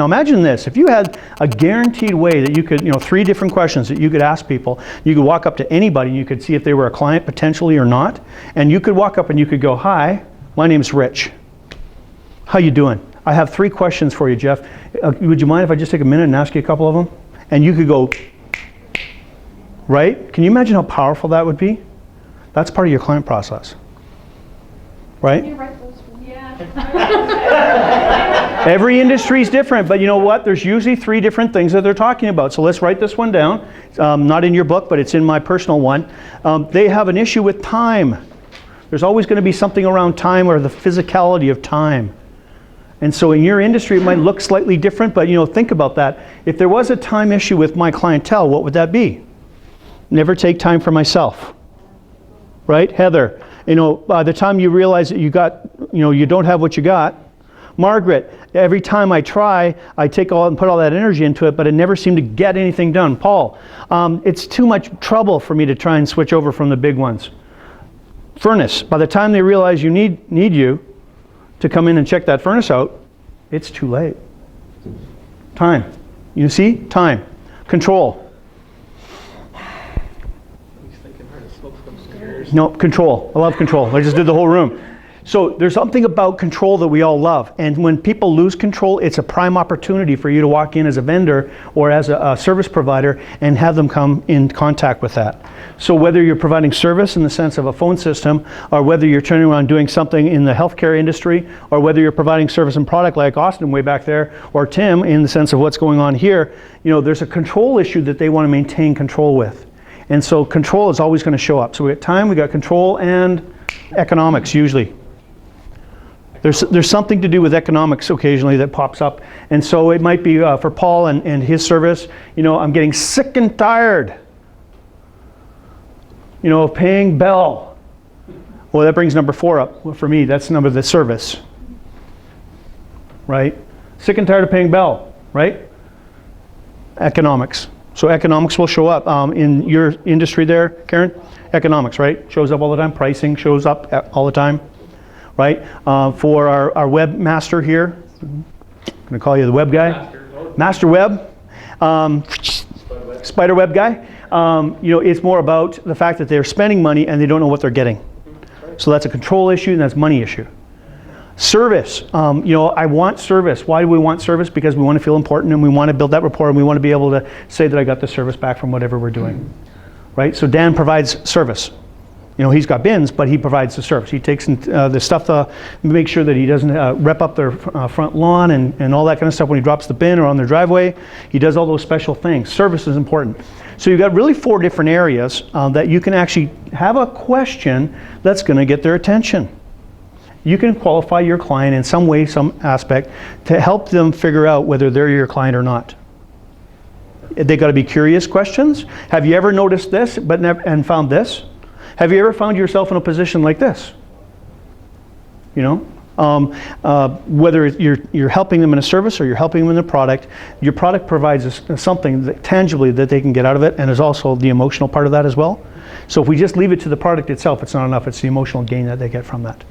Now imagine this, if you had a guaranteed way that you could, 3 different questions that you could ask people. You could walk up to anybody and you could see if they were a client potentially or not. And you could walk up and you could go, "Hi, my name's Rich. How you doing? I have 3 questions for you, Jeff. Would you mind if I just take a minute and ask you a couple of them?" And you could go, right? Can you imagine how powerful that would be? That's part of your client process, right? Can you write those for me? Yeah. Every industry is different, but you know what? There's usually 3 different things that they're talking about. So let's write this one down. Not in your book, but it's in my personal one. They have an issue with time. There's always going to be something around time or the physicality of time. And so in your industry, it might look slightly different, but think about that. If there was a time issue with my clientele, what would that be? Never take time for myself. Right? Heather, by the time you realize that you don't have what you got. Margaret, every time I try, I take all and put all that energy into it, but I never seem to get anything done. Paul, it's too much trouble for me to try and switch over from the big ones. Furnace, by the time they realize you need you to come in and check that furnace out, it's too late. Time. You see? Time. Control. No, control. I love control. I just did the whole room. So there's something about control that we all love. And when people lose control, it's a prime opportunity for you to walk in as a vendor or as a service provider and have them come in contact with that. So whether you're providing service in the sense of a phone system, or whether you're turning around doing something in the healthcare industry, or whether you're providing service and product like Austin way back there, or Tim in the sense of what's going on here, there's a control issue that they want to maintain control with. And so control is always going to show up. So we got time, we got control, and economics usually. There's something to do with economics occasionally that pops up. And so it might be for Paul and his service, I'm getting sick and tired, of paying Bell. Well, that brings number 4 up. Well, for me, that's the service, right? Sick and tired of paying Bell, right? Economics. So economics will show up in your industry there, Karen. Economics, right? Shows up all the time. Pricing shows up all the time, right? For our webmaster here, I'm going to call you the web guy. Master Web. Spider web guy. It's more about the fact that they're spending money and they don't know what they're getting. So that's a control issue and that's a money issue. Service, I want service. Why do we want service? Because we want to feel important and we want to build that rapport and we want to be able to say that I got the service back from whatever we're doing, right? So Dan provides service. He's got bins, but he provides the service. He takes the stuff to make sure that he doesn't rep up their front lawn and all that kind of stuff when he drops the bin or on their driveway. He does all those special things. Service is important. So you've got really 4 different areas that you can actually have a question that's going to get their attention. You can qualify your client in some way, some aspect, to help them figure out whether they're your client or not. They got to be curious questions. Have you ever noticed this and found this? Have you ever found yourself in a position like this? Whether you're helping them in a service or you're helping them in a product, your product provides something tangibly that they can get out of it, and there's also the emotional part of that as well. So if we just leave it to the product itself, it's not enough. It's the emotional gain that they get from that.